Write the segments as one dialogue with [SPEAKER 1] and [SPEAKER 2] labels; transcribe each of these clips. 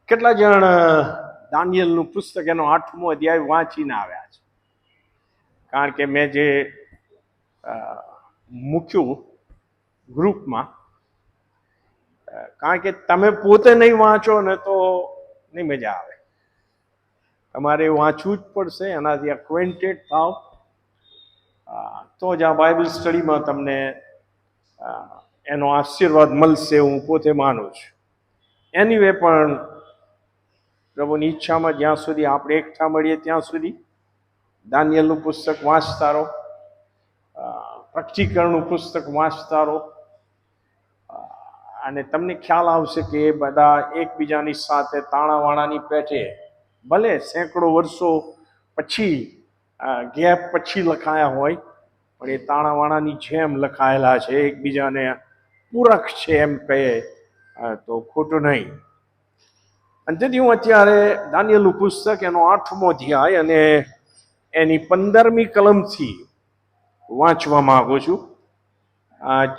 [SPEAKER 1] કેટલા જણ દાનિયેલનું પુસ્તક એનો 8મો અધ્યાય વાંચીને આવ્યા છે? કારણ કે મેં જે મૂક્યું ગ્રુપમાં, કારણ કે તમે પોતે નહીં વાંચો ને તો નહીં મજા આવે. તમારે વાંચવું જ પડશે, એનાથી એક્વેન્ટેડ થાવ તો જ આ બાઇબલ સ્ટડીમાં તમને એનો આશીર્વાદ મળશે. હું પોતે માનું છું. એનીવે, પણ પ્રભુની ઈચ્છામાં જ્યાં સુધી આપણે એકઠા મળીએ ત્યાં સુધી દાનિયેલનું પુસ્તક વાંચતા રહો, પ્રકટીકરણનું પુસ્તક વાંચતા રહો, અને તમને ખ્યાલ આવશે કે એ બધા એકબીજાની સાથે તાણાવાણાની પેઠે ભલે સેંકડો વર્ષો પછી ગેપ પછી લખાયા હોય, પણ એ તાણાવાણાની જેમ લખાયેલા છે, એકબીજાને પૂરક છે એમ કહે તો ખોટું નહીં. અને તેથી હું અત્યારે દાનિયેલનું પુસ્તક એનો 8મો અધ્યાય અને એની 15મી કલમથી વાંચવા માંગુ છું,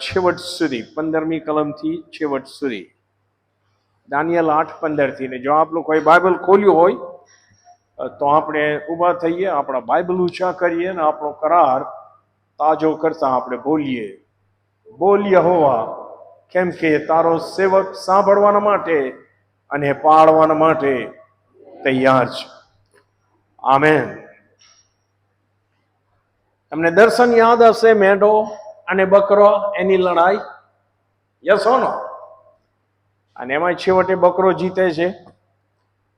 [SPEAKER 1] છેવટ સુધી. 15મી કલમથી છેવટ સુધી, દાનિયેલ 8:15 ને જો આપ લોકોએ બાઇબલ ખોલ્યું હોય તો આપણે ઊભા થઈએ, આપણા બાઇબલ ઊંચા કરીએ અને આપણો કરાર તાજો કરતા આપણે બોલીએ, બોલ યહોવા, કેમ કે તારો સેવક સાંભળવાના માટે અને પાળવાના માટે તૈયાર છે. આમેન. તમને દર્શન યાદ હશે, મેઢો અને બકરો એની લડાઈ, યસ ઓર નો? અને એમાં છેવટે બકરો જીતે છે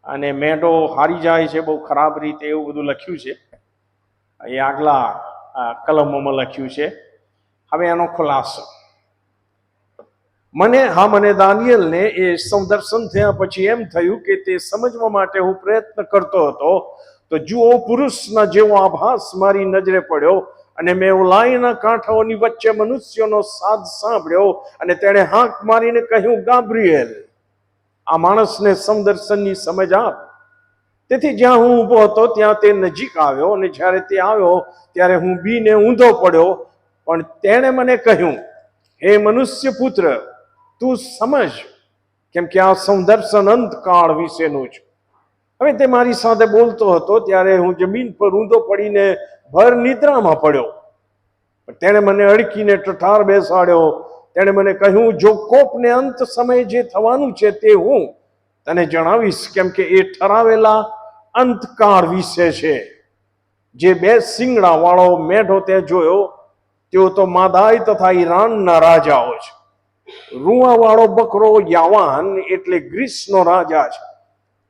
[SPEAKER 1] અને મેઢો હારી જાય છે બહુ ખરાબ રીતે, એવું બધું લખ્યું છે. એ આગલા કલમોમાં લખ્યું છે. હવે એનો ખુલાસો મને દાનિયેલને એ સંદર્શન થયા પછી એમ થયું કે તે સમજવા માટે હું પ્રયત્ન કરતો હતો, તો જુઓ, પુરુષના જેવો આભાસ મારી નજરે પડ્યો, અને મેં ઉલાઈના કાંઠાઓની વચ્ચે મનુષ્યનો સાદ સાંભળ્યો, અને તેણે હાંક મારીને કહ્યું, ગાબ્રિએલ, આ માણસને સમદર્શનની સમજ આપ. તેથી જ્યાં હું ઊભો હતો ત્યાં તે નજીક આવ્યો, અને જ્યારે તે આવ્યો ત્યારે હું બીને ઊંધો પડ્યો. પણ તેણે મને કહ્યું, હે મનુષ્ય પુત્ર, તું સમજ, કેમ કે આ સંદર્શન અંતકાળ વિશેનું છે. હવે તે મારી સાથે બોલતો હતો ત્યારે હું જમીન પર ઊંધો પડીને ભર નિદ્રામાં પડ્યો. તેણે મને અડકીને ટઠાર બેસાડ્યો. તેણે મને કહ્યું, જો કોપને અંત સમયે જે થવાનું છે તે હું તને જણાવીશ, કેમ કે એ ઠરાવેલા અંતકાળ વિશે છે. જે 2 શિંગડા વાળો મેઢો તે જોયો, તેઓ તો માદાય તથા ઈરાનના રાજાઓ છે. રૂઆ વાળો બકરો યાવાન એટલે ગ્રીસનો રાજા છે.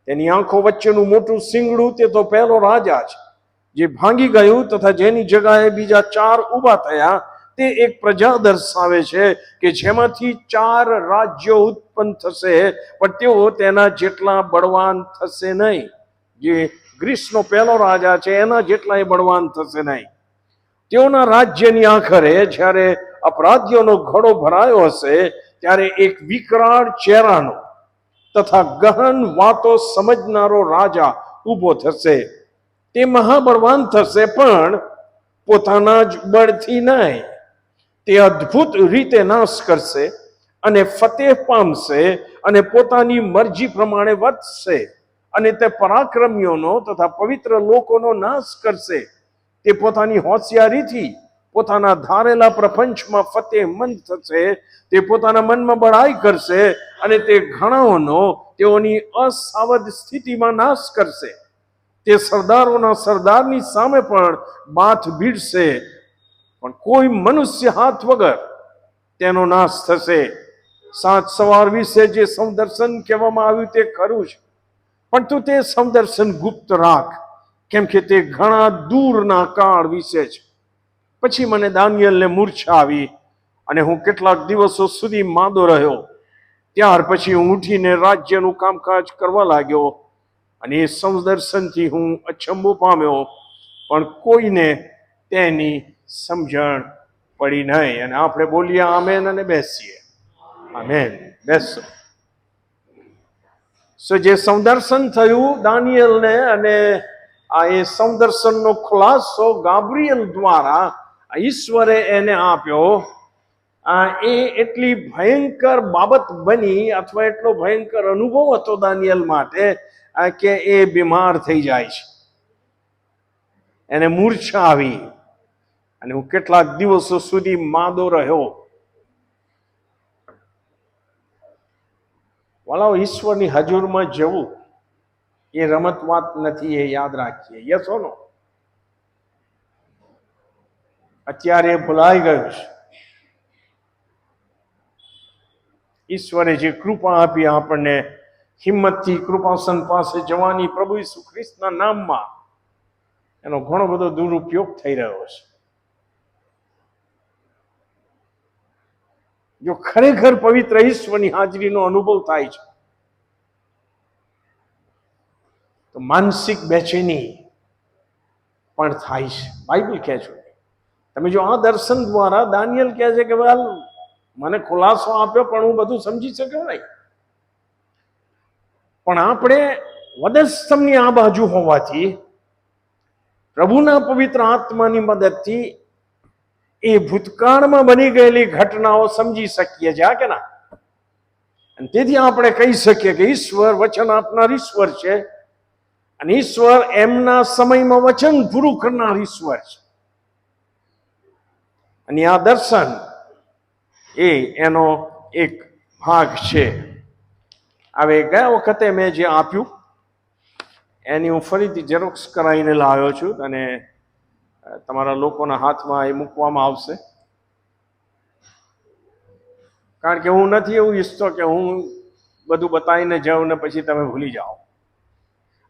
[SPEAKER 1] તેની આંખો વચ્ચેનું મોટું શિંગડું તે તો પહેલો રાજા છે, જે ભાંગી ગયું, તથા જેની જગ્યાએ બીજા 4 ઊભા થયા. તે એક પ્રજા દર્શાવે છે કે જેમાંથી 4 રાજ્યો ઉત્પન્ન થશે, પણ તેઓ તેના જેટલા બળવાન થશે નહીં. જે ગ્રીસનો પહેલો રાજા છે એના જેટલા બળવાન થશે નહીં. તેઓના રાજ્યની આખરે જ્યારે અપરાધીઓનો ઘડો ભરાયો હશે, ત્યારે એક વિકરાળ ચહેરાનો તથા ગહન વાતો સમજનારો રાજા ઊભો થશે. તે મહાબળવાન થશે, પણ પોતાના જ બળથી નહીં. તે અદ્ભુત રીતે નાશ કરશે અને ફતેહ પામશે અને પોતાની મરજી પ્રમાણે વર્તશે, અને તે પરાક્રમીઓનો તથા પવિત્ર લોકોનો નાશ કરશે. તે પોતાની હોશિયારીથી પોતાના ધારેલા પ્રપંચમાં ફતેહમંદ થશે. તે પોતાના મનમાં બળાઈ કરશે, અને તે ઘણાઓનો તેઓની અસાવધ સ્થિતિમાં નાશ કરશે. તે સરદારોના સરદારની સામે પણ બાથ ભીડશે, પણ કોઈ મનુષ્ય હાથ વગર તેનો નાશ થશે. સાત સવાર વિશે જે સંદર્શન કહેવામાં આવ્યું તે ખરું છે, પણ તું તે સંદર્શન ગુપ્ત રાખ, કેમ કે તે ઘણા દૂરના કાળ વિશે છે. પછી મને દાનિયેલને મૂર્છા આવી, અને હું કેટલાક દિવસો સુધી માંદો રહ્યો. ત્યાર પછી હું ઉઠીને રાજ્યનું કામકાજ કરવા લાગ્યો, અને એ સંદર્શનથી હું અચંબો પામ્યો, પણ કોઈને તેની સમજણ પડી નહીં. અને આપણે બોલીએ આમેન અને બેસીએ. આમેન. બેસો. જે સંદર્શન થયું દાનિયેલને, અને આ એ સંદર્શનનો ખુલાસો ગાબ્રિએલ દ્વારા ઈશ્વરે એને આપ્યો. એ એટલી ભયંકર બાબત બની અથવા એટલો ભયંકર અનુભવ હતો દાનિયેલ માટે કે એ બીમાર થઈ જાય છે, એને મૂર્છા આવી અને હું કેટલાક દિવસો સુધી માંદો રહ્યો. વાલાઓ, ઈશ્વરની હજુરમાં જવું એ રમત વાત નથી, એ યાદ રાખીએ. યસ ઓર નો? અત્યારે ભૂલાઈ ગયું છે. ઈશ્વરે જે કૃપા આપી આપણને હિંમતથી કૃપાસન પાસે જવાની પ્રભુ ઈસુ ખ્રિસ્તના નામમાં, એનો ઘણો બધો દુરુપયોગ થઈ રહ્યો છે. જો ખરેખર પવિત્ર ઈશ્વરની હાજરીનો અનુભવ થાય છે તો માનસિક બેચેની પણ થાય છે. બાઇબલ કહે છે, તમે જો આ દર્શન દ્વારા, દાનિયેલ કહે છે કે વેલ મને ખુલાસો આપ્યો પણ હું બધું સમજી શક્યો નહીં, પણ આપણે વધસ્તંભની આ બાજુ હોવાથી પ્રભુના પવિત્ર આત્માની મદદથી એ ભૂતકાળમાં બની ગયેલી ઘટનાઓ સમજી શકીએ છીએ, કે ના? અને તેથી આપણે કહી શકીએ કે ઈશ્વર વચન આપનાર ઈશ્વર છે અને ઈશ્વર એમના સમયમાં વચન પૂરું કરનાર ઈશ્વર છે. અને આ દર્શન એનો એક ભાગ છે. હવે ગયા વખતે મેં જે આપ્યું એની હું ફરીથી ઝેરોક્સ કરાવીને લાવ્યો છું અને તમારા લોકોના હાથમાં એ મૂકવામાં આવશે. કારણ કે હું નથી એવું ઈચ્છતો કે હું બધું બતાવીને જાઉં ને પછી તમે ભૂલી જાઓ.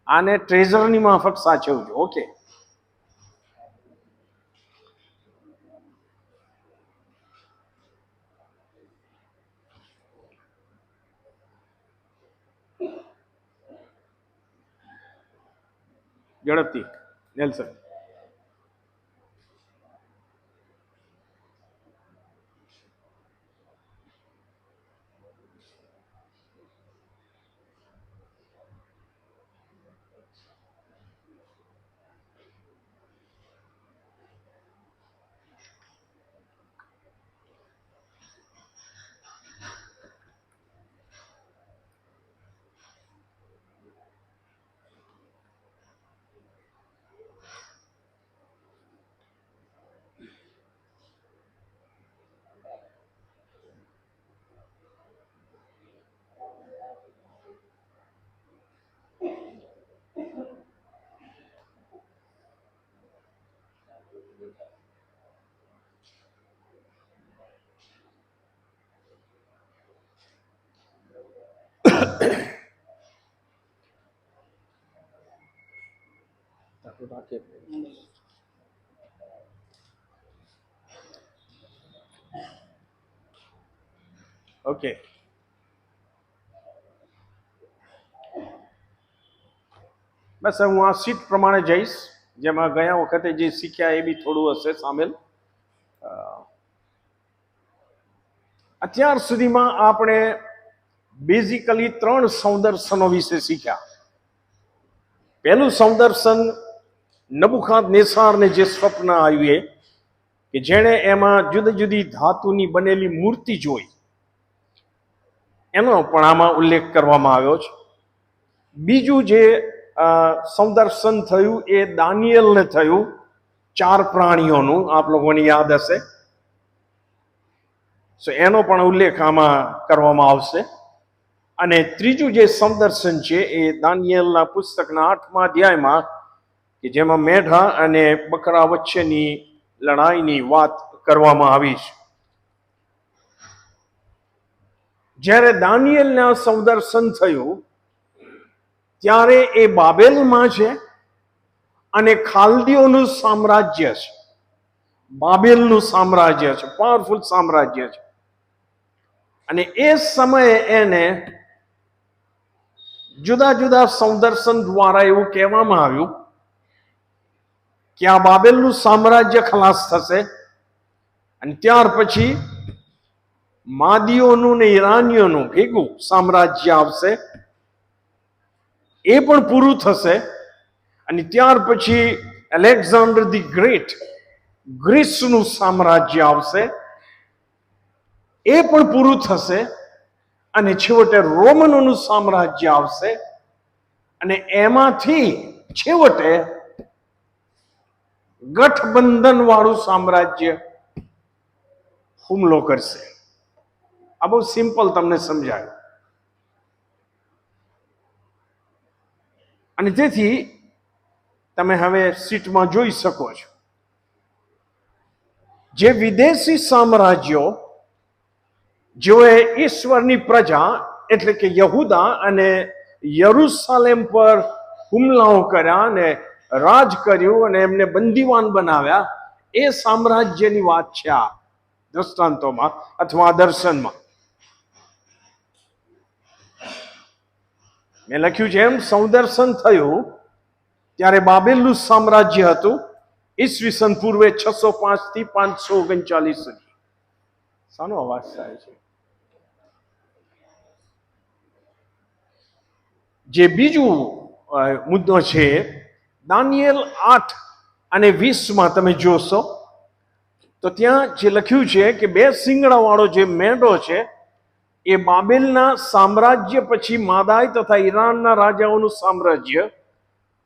[SPEAKER 1] આને ટ્રેઝરની માફક સાચવજો. ઓકે? ઝડપથી નેલ્સન. ઓકે, બસ હું આ સીટ પ્રમાણે જઈશ, જેમાં ગયા વખતે જે શીખ્યા એ બી થોડું હશે સામેલ. અત્યાર સુધીમાં આપણે બેઝિકલી 3 સૌદર્શનો વિશે શીખ્યા. પહેલું સૌદર્શન નબુખાદનેસારને જે સ્વપ્ન આવ્યું કે જેણે એમાં જુદી જુદી ધાતુની બનેલી મૂર્તિ જોઈ, એનો પણ આમાં ઉલ્લેખ કરવામાં આવ્યો છે. બીજું જે સૌદર્શન થયું એ દાનિયેલને થયું 4 પ્રાણીઓનું, આપ લોકોને યાદ હશે. એનો પણ ઉલ્લેખ આમાં કરવામાં આવશે. અને ત્રીજું જે સૌદર્શન છે એ દાનિયેલના પુસ્તકના 8મા અધ્યાયમાં, કે જેમાં મેઢા અને બકરા વચ્ચેની લડાઈની વાત કરવામાં આવી છે. જ્યારે દાનિયેલને આ સૌદર્શન થયું ત્યારે એ બાબેલમાં છે અને ખાલદીઓનું સામ્રાજ્ય છે. બાબેલનું સામ્રાજ્ય છે, પાવરફુલ સામ્રાજ્ય છે. અને એ સમયે એને જુદા જુદા સૌદર્શન દ્વારા એવું કહેવામાં આવ્યું કે આ બાબેલનું સામ્રાજ્ય ખલાસ થશે અને ત્યાર પછી માદીઓનું ને ઈરાનીઓનું ભેગું સામ્રાજ્ય આવશે, એ પણ પૂરું થશે. અને ત્યાર પછી એલેક્ઝાન્ડર ધી ગ્રેટ, ગ્રીસનું સામ્રાજ્ય આવશે. એ પણ પૂરું થશે અને છેવટે રોમનોનું સામ્રાજ્ય આવશે અને એમાંથી છેવટે ગઠબંધન વાળું સામ્રાજ્ય હુમલો કરશે. આ બહુ સિમ્પલ તમને સમજાયું. અને તેથી તમે હવે સીટમાં જોઈ શકો છો જે વિદેશી સામ્રાજ્યો જેઓએ ઈશ્વરની પ્રજા એટલે કે યહૂદા અને યરુશલેમ પર હુમલાઓ કર્યા અને રાજ કર્યું અને એમને બંદીવાન બનાવ્યા, એ સામ્રાજ્યની વાત છે આ દ્રષ્ટાંતોમાં અથવા દર્શનમાં. મેં લખ્યું છે એમ સંદર્શન થયું ત્યારે બાબેલનું સામ્રાજ્ય હતું ઈસવીસન પૂર્વે 605 થી 539 સુધી. શાનો અવાજ થાય છે? જે બીજું મુદ્દો છે દાનિયેલ 8 અને 20 તમે જોશો તો ત્યાં જે લખ્યું છે કે 2 શિંગડા વાળો જે મેંઢો છે એ બાબેલના સામ્રાજ્ય પછી માદાય તથા ઈરાનના રાજાઓનું સામ્રાજ્ય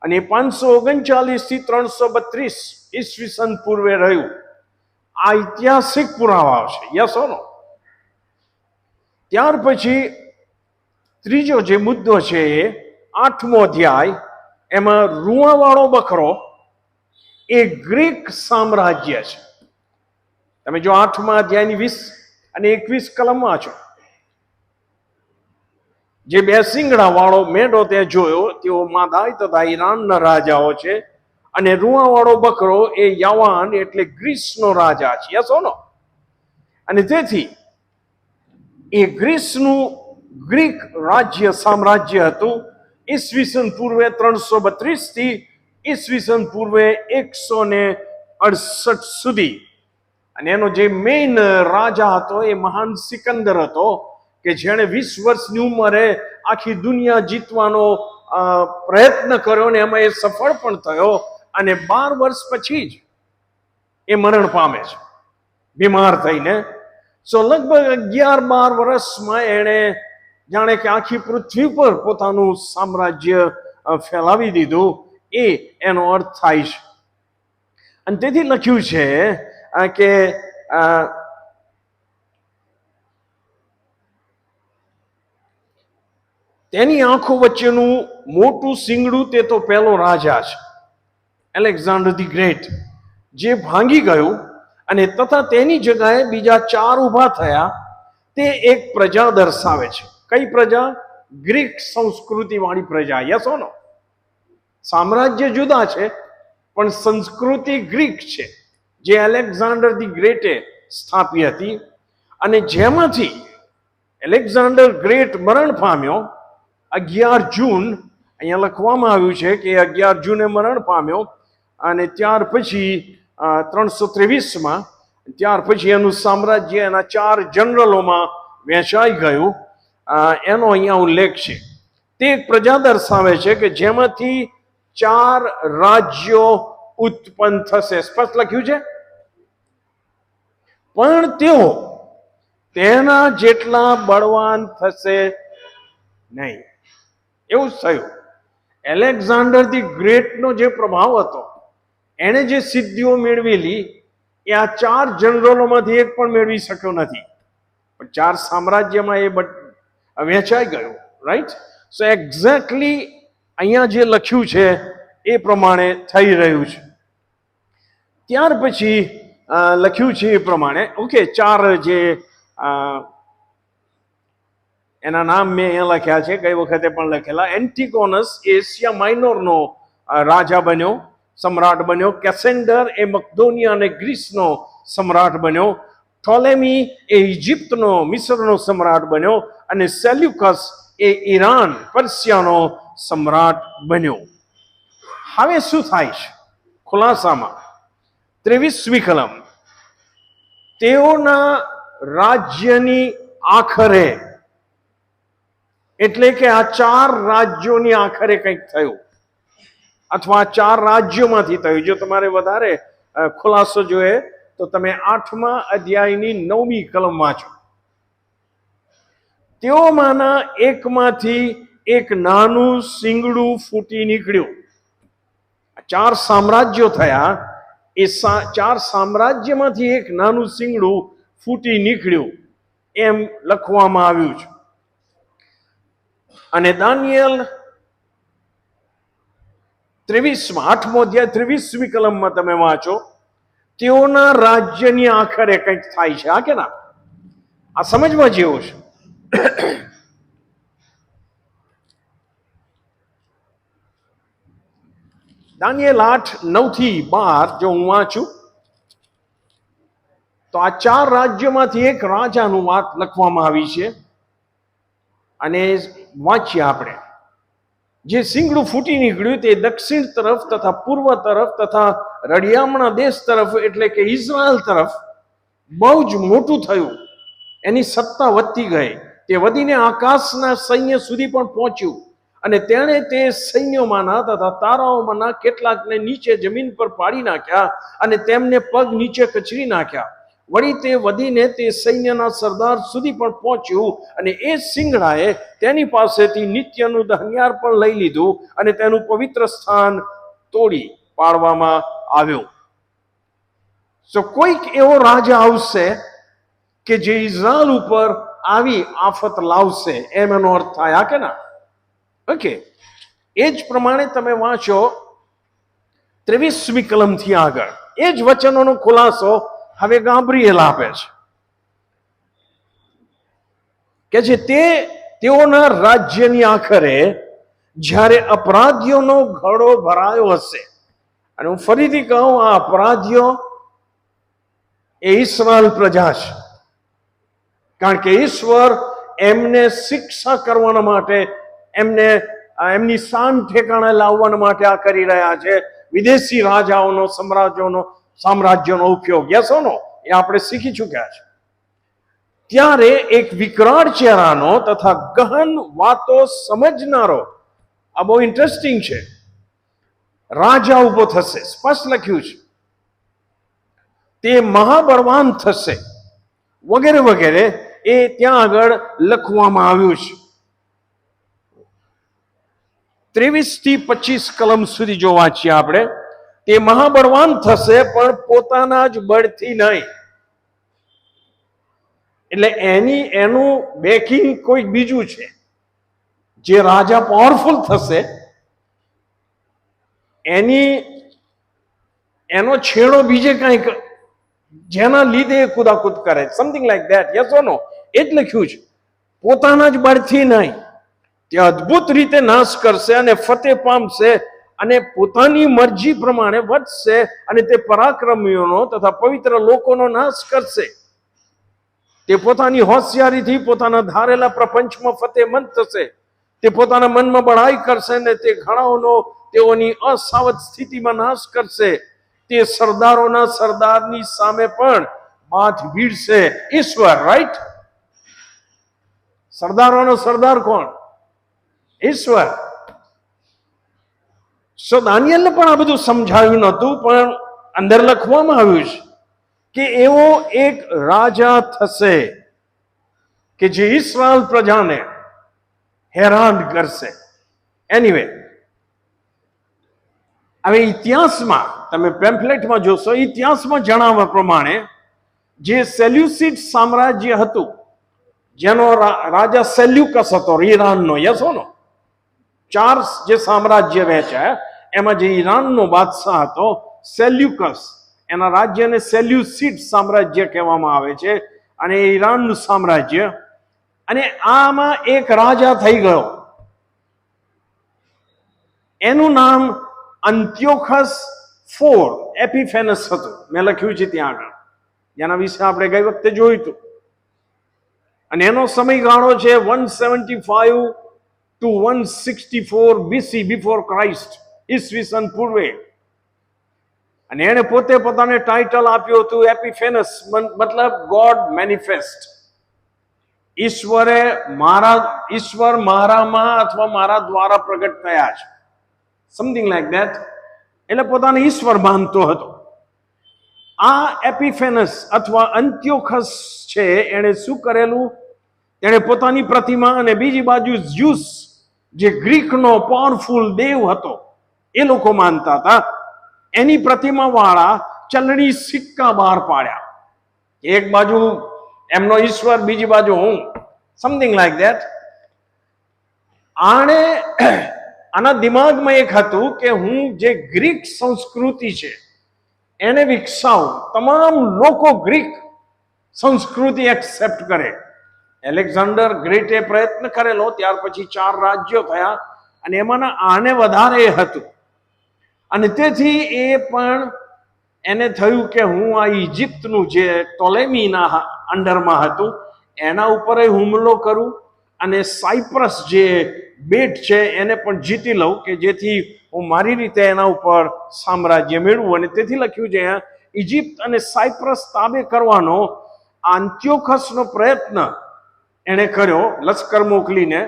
[SPEAKER 1] અને 539 થી 332 ઈસવીસન પૂર્વે રહ્યું. આ ઐતિહાસિક પુરાવા છે. યસ ઓર નો? ત્યાર પછી ત્રીજો જે મુદ્દો છે એ 8મો અધ્યાય, એમાં રૂવાવાળો બકરો એ ગ્રીક સામ્રાજ્ય છે. તમે જો 8મા અધ્યાયની 20 અને 21 કલમ વાંચો, જે 2 શિંગડા વાળો મેઢો તે જોયો તેઓ માદાય તથા ઈરાનના રાજાઓ છે અને રૂવાવાળો બકરો એ યાવાન એટલે ગ્રીસનો રાજા છે. યસ ઓર નો? અને તેથી એ ગ્રીસનું ગ્રીક રાજ્ય સામ્રાજ્ય હતું ઈસવીસન પૂર્વે 332 થી ઈસવીસન પૂર્વે 168 સુધી. અને એનો જે મેઇન રાજા હતો એ મહાન સિકંદર હતો કે જેણે 20 વર્ષની ઉંમરે આખી દુનિયા જીતવાનો પ્રયત્ન કર્યો ને એમાં એ સફળ પણ થયો અને 12 વર્ષ પછી જ એ મરણ પામે છે બીમાર થઈને. સો લગભગ 11-12 વર્ષમાં એણે જાણે કે આખી પૃથ્વી પર પોતાનું સામ્રાજ્ય ફેલાવી દીધું, એ એનો અર્થ થાય છે. અને તેથી લખ્યું છે કે તેની આંખો વચ્ચેનું મોટું શિંગડું તે તો પહેલો રાજા છે એલેક્ઝાન્ડર ધી ગ્રેટ, જે ભાંગી ગયું અને તથા તેની જગ્યાએ બીજા 4 ઊભા થયા. તે એક પ્રજા દર્શાવે છે. કઈ પ્રજા? ગ્રીક સંસ્કૃતિ વાળી પ્રજા. યસ ઓર નો? સામ્રાજ્ય જુદા છે પણ સંસ્કૃતિ ગ્રીક છે જે એલેક્ઝાન્ડર ધી ગ્રેટે સ્થાપી હતી. અને જેમાંથી એલેક્ઝાન્ડર ગ્રેટ મરણ પામ્યો 11 જૂન, અહીંયા લખવામાં આવ્યું છે કે 11 જૂને મરણ પામ્યો અને ત્યાર પછી 323માં, ત્યાર પછી એનું સામ્રાજ્ય એના 4 જનરલોમાં વહેંચાઈ ગયું. એનો અહીંયા ઉલ્લેખ છે. તે એક પ્રજા દર્શાવે છે કે જેમાંથી 4 રાજ્યો ઉત્પન્ન થશે. સ્પષ્ટ લખ્યું છે. પણ તેઓ તેના જેટલા બળવાન થશે નહીં. એવું જ થયું. એલેક્ઝાન્ડર ધી ગ્રેટનો જે પ્રભાવ હતો, એણે જે સિદ્ધિઓ મેળવેલી એ આ 4 જનરલોમાંથી એક પણ મેળવી શક્યો નથી. પણ 4 સામ્રાજ્યમાં એ વહેંચાઈ ગયો. રાઈટ? સો એક્ઝેક્ટલી અહીંયા જે લખ્યું છે એ પ્રમાણે થઈ રહ્યું છે. ત્યાર પછી લખ્યું છે એ પ્રમાણે, ઓકે, 4 જે એના નામ મેં અહીંયા લખ્યા છે, ગઈ વખતે પણ લખેલા. એન્ટિગોનસ એશિયા માઇનોરનો રાજા બન્યો, સમ્રાટ બન્યો. કેસેન્ડર એ મકદોનિયા અને ગ્રીસનો સમ્રાટ બન્યો. ટોલેમી એ ઇજિપ્તનો મિસ્રનો સમ્રાટ બન્યો અને સેલ્યુકસ એ ઈરાન પર્શિયાનો સમ્રાટ બન્યો. હવે શું થાય છે ખુલાસામાં? 23મી કલમ, તેઓના રાજ્યની આખરે, એટલે કે આ 4 રાજ્યોની આખરે કંઈક થયું અથવા 4 રાજ્યોમાંથી થયું. જો તમારે વધારે ખુલાસો જોઈએ તો તમે 8મા અધ્યાયની 9મી કલમ વાંચો. તેઓમાંના એકમાંથી એક નાનું શિંગડું ફૂટી નીકળ્યું. 4 સામ્રાજ્યો થયા. એ 4 સામ્રાજ્યમાંથી એક નાનું શિંગડું ફૂટી નીકળ્યું એમ લખવામાં આવ્યું છે. અને દાનિયેલ 8મો અધ્યાય 23મી કલમમાં તમે વાંચો, તેઓના રાજ્યની આખરે કંઈક થાય છે. કે ના? આ સમજવા જેવું છે. દાનિયેલ 8:9-12 જો હું વાંચું તો આ 4 રાજ્યોમાંથી એક રાજાનું વાત લખવામાં આવી છે. અને વાંચીએ આપણે. જે શિંગડું ફૂટી નીકળ્યું તે દક્ષિણ તરફ તથા પૂર્વ તરફ તથા રળિયામણા દેશ તરફ એટલે કે ઇઝરાયલ તરફ બહુ જ મોટું થયું. એની સત્તા વધતી ગઈ. તે વધીને આકાશના સૈન્ય સુધી પણ પહોંચ્યું. અને તેણે તે સૈન્યોમાંના તથા તારાઓમાંના કેટલાકને નીચે જમીન પર પાડી નાખ્યા અને તેમને પગ નીચે કચરી નાખ્યા. વળી તે વધીને તે સૈન્યના સરદાર સુધી પણ પહોંચ્યું. અને એ શિંગડાએ તેની પાસેથી નિત્યનું દહનિયાર પણ લઈ લીધું અને તેનું પવિત્ર સ્થાન તોડી પાડવામાં આવ્યું. તો કોઈક એવો રાજા આવશે કે જે ઇઝરાયલ ઉપર આવી આફત લાવશે, એમ એનો અર્થ થાય. કે ના? ઓકે, એ જ પ્રમાણે તમે વાંચો 23મી કલમથી આગળ. એ જ વચનોનો ખુલાસો હવે ગાબ્રિએલ આપે છે કે તેઓના રાજ્યની આખરે જ્યારે અપરાધીઓનો ઘડો ભરાયો હશે. અને હું ફરીથી કહું, આ અપરાધીઓ એ ઇસ્રાયેલ પ્રજા છે. કારણ કે ઈશ્વર એમને શિક્ષા કરવાના માટે, એમને એમની શાન ઠેકાણે લાવવાના માટે આ કરી રહ્યા છે. વિદેશી રાજાઓનો સામ્રાજ્યનો ઉપયોગ. યસો નો? એ આપણે શીખી ચૂક્યા છે. ત્યારે એક વિકરાળ ચહેરાનો તથા ગહન વાતો સમજનારો, આ બહુ ઇન્ટરેસ્ટિંગ છે, રાજા ઉભો થશે. સ્પષ્ટ લખ્યું છે. તે મહાબળવાન થશે વગેરે વગેરે એ ત્યાં આગળ લખવામાં આવ્યું છે. 23-25 કલમ સુધી જો વાંચીએ આપણે, તે મહાબળવાન થશે પણ પોતાના જ બળથી નહીં. એટલે એનું બેકિંગ કોઈ બીજું છે. જે રાજા પાવરફુલ થશે એનો છેડો બીજે કંઈક, જેના લીધે એ કુદાકુદ કરે. Something like that. Yes or no? એ જ લખ્યું છે. પોતાના જ બળથી નહીં, તે અદ્ભુત રીતે નાશ કરશે અને ફતેહ પામશે અને પોતાની મરજી પ્રમાણે વધશે અને તે પરાક્રમીઓનો તથા પવિત્ર લોકોનો નાશ કરશે. તે પોતાની હોશિયારીથી પોતાના ધારેલા પ્રપંચમાં ફતેહમંદ થશે. તે પોતાના મનમાં બળાઈ કરશે અને તે ઘણાઓનો તેઓની અસાવધ સ્થિતિમાં નાશ કરશે. તે સરદારોના સરદારની સામે પણ માથ ભીડશે. ઈશ્વર, રાઈટ? સરદારોનો સરદાર કોણ? ઈશ્વર. સો દાનિયેલને પણ આ બધું સમજાવ્યું નહોતું, પણ અંદર લખવામાં આવ્યું છે કે એવો એક રાજા થશે કે જે ઇસ્રાયેલ પ્રજાને હેરાન કરશે. એનીવે, હવે ઇતિહાસમાં તમે પેમ્ફલેટમાં જોશો, ઇતિહાસમાં જણાવ્યા પ્રમાણે જે સેલ્યુસિડ સામ્રાજ્ય હતું, જેનો રાજા સેલ્યુકસ હતો ઈરાનનો. યસો નો? 4 જે સામ્રાજ્ય વહેંચ્યા એમાં જે ઈરાનનો બાદશાહ હતો સેલ્યુકસ, એના રાજ્યને સેલ્યુસિડ સામ્રાજ્ય કહેવામાં આવે છે. અને ઈરાનનું સામ્રાજ્ય. અને આમાં એક રાજા થઈ ગયો, એનું નામ અંત્યોખસ IV એપિફેનસ હતું. મેં લખ્યું છે ત્યાં આગળ, જેના વિશે આપણે ગઈ વખતે જોયું હતું. અને એનો સમયગાળો છે 175 to 164 BC, બિફોર ક્રાઇસ્ટ, ઈસવીસન પૂર્વે. અને એને પોતે પોતાને ટાઇટલ આપ્યું હતું એપિફેનસ, મતલબ ગોડ મેનિફેસ્ટ. ઈશ્વર મારામાં અથવા મારા દ્વારા પ્રગટ થયા છે. Something like that. એટલે પોતાને ઈશ્વર માનતો હતો. આ એપિફેનસ અથવા અંત્યોખસ છે, એણે શું કરેલું? તેણે પોતાની પ્રતિમા અને બીજી બાજુ ઝ્યુસ જે ગ્રીકનો પાવરફુલ દેવ હતો એ લોકો માનતા હતા, એની પ્રતિમા વાળા ચલણી સિક્કા બહાર પાડ્યા. એક બાજુ એમનો ઈશ્વર, બીજી બાજુ હું, સમથિંગ લાઈક ધેટ. આના દિમાગમાં એક હતું કે હું જે ગ્રીક સંસ્કૃતિ છે એને વિકસાવું, તમામ લોકો ગ્રીક સંસ્કૃતિ એક્સેપ્ટ કરે. એલેક્ઝાન્ડર ગ્રેટે પ્રયત્ન કરેલો, ત્યાર પછી 4 રાજ્યો થયા અને એમાંના આને વધારે હતું. અને તેથી એ પણ એને થયું કે હું આ ઇજિપ્તનું જે ટોલેમીના અંડરમાં હતું એના ઉપર હુમલો કરું અને સાયપ્રસ જે બેટ છે એને પણ જીતી લઉં, કે જેથી હું મારી રીતે એના ઉપર સામ્રાજ્ય મેળવું. અને તેથી લખ્યું છે ઇજિપ્ત અને સાયપ્રસ તાબે કરવાનો આંત્યોખસનો પ્રયત્ન એણે કર્યો લશ્કર મોકલીને.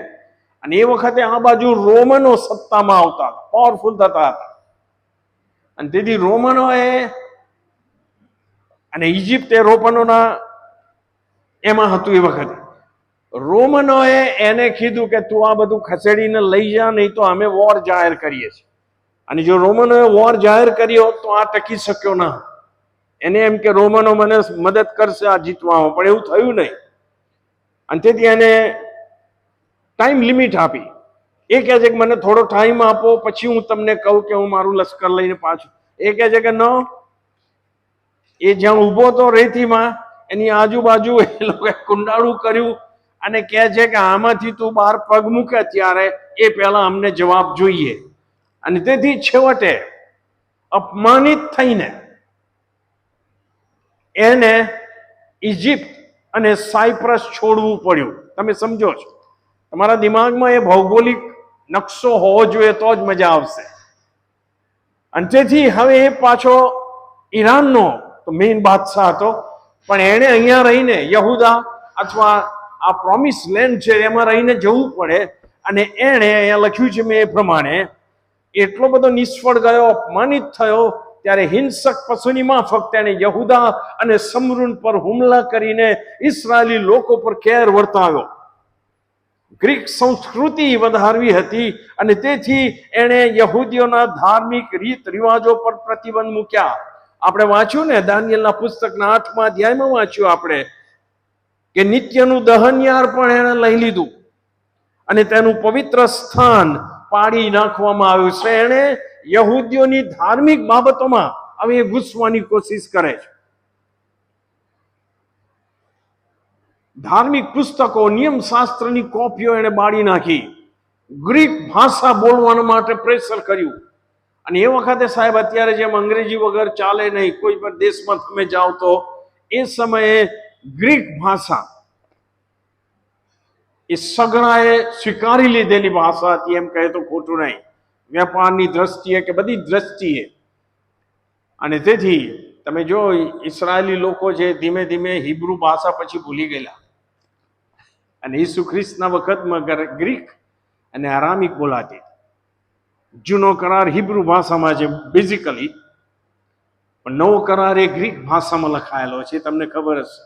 [SPEAKER 1] અને એ વખતે આ બાજુ રોમનો સત્તામાં આવતા, પાવરફુલ થતા હતા. અને તેથી રોમનોએ અને ઇજિપ્ત એ રોમનોના એમાં હતું. એ વખતે રોમનોએ એને કીધું કે તું આ બધું ખસેડીને લઈ જા, નહીં તો અમે વોર જાહેર કરીએ છીએ. અને જો રોમનોએ વોર જાહેર કર્યો તો આ ટકી શક્યો ના. એને એમ કે રોમનો મને મદદ કરશે આ જીતવામાં, પણ એવું થયું નહીં. અને તેથી એને ટાઈમ લિમિટ આપી. એ કહે છે કે મને થોડો ટાઈમ આપો, પછી હું તમને કહું કે હું મારું લશ્કર લઈને પાછું. એ કહે છે કે ન, એ જ્યાં ઊભો તો રેતીમાં, એની આજુબાજુ એ લોકોએ કુંડાળું કર્યું અને કહે છે કે આમાંથી તું બહાર પગ મૂકે ત્યારે એ પહેલા અમને જવાબ જોઈએ. અને તેથી છેવટે અપમાનિત થઈને એને ઇજિપ્ત અને સાયપ્રસ છોડવું પડ્યું. તમે સમજો છો, તમારા દિમાગમાં એ ભૌગોલિક નકશો હોવો જોઈએ તો જ મજા આવશે. અને તેથી હવે એ પાછો ઈરાનનો તો મેઇન બાદશાહ હતો, પણ એણે અહીંયા રહીને યહૂદા અથવા આ પ્રોમિસ લેન્ડ છે એમાં રહીને જવું પડે. અને એણે અહીંયા લખ્યું છે મેં એ પ્રમાણે એટલો બધો નિષ્ફળ ગયો, અપમાનિત થયો, ત્યારે હિંસક પશુની માફક તેણે યહૂદા અને સમરૂન પર હુમલા કરીને ઇસ્રાયેલી લોકો પર કેર વર્તાવ્યો. ગ્રીક સંસ્કૃતિ વધારવી હતી અને તેથી એણે યહૂદીઓના ધાર્મિક રીત રિવાજો પર પ્રતિબંધ મૂક્યા. આપણે વાંચ્યું ને દાનિયેલના પુસ્તકના 8મા અધ્યાયમાં વાંચ્યું આપણે કે નિત્યનું દહનયાર પણ એણે લઈ લીધું અને તેનું પવિત્ર સ્થાન પાડી નાખવામાં આવ્યું છે. એણે યહૂદીઓની ધાર્મિક બાબતોમાં હવે ઘૂસવાની કોશિશ કરે છે. ધાર્મિક પુસ્તકો, નિયમ શાસ્ત્રની કોપીઓ એને બાળી નાખી. ગ્રીક ભાષા બોલવા માટે પ્રેશર કર્યું. અને એ વખતે સાહેબ અત્યારે જેમ અંગ્રેજી વગર ચાલે નહીં, કોઈ પણ દેશમાં તમે જાઓ તો એ સમયે ગ્રીક ભાષા એ સઘળાએ સ્વીકારી લીધેલી ભાષા હતી, એમ કહે તો ખોટું નહીં, વેપારની દ્રષ્ટિએ કે બધી દ્રષ્ટિએ. અને તેથી તમે જો ઇસરાયેલી લોકો જે ધીમે ધીમે હિબ્રુ ભાષા પછી ભૂલી ગયેલા અને ઈસુ ખ્રિસ્તના વખતમાં ગ્રીક અને આરામિક બોલાતી. જૂનો કરાર હિબ્રુ ભાષામાં છે બેઝિકલી, પણ નવો કરાર એ ગ્રીક ભાષામાં લખાયેલો છે, તમને ખબર હશે.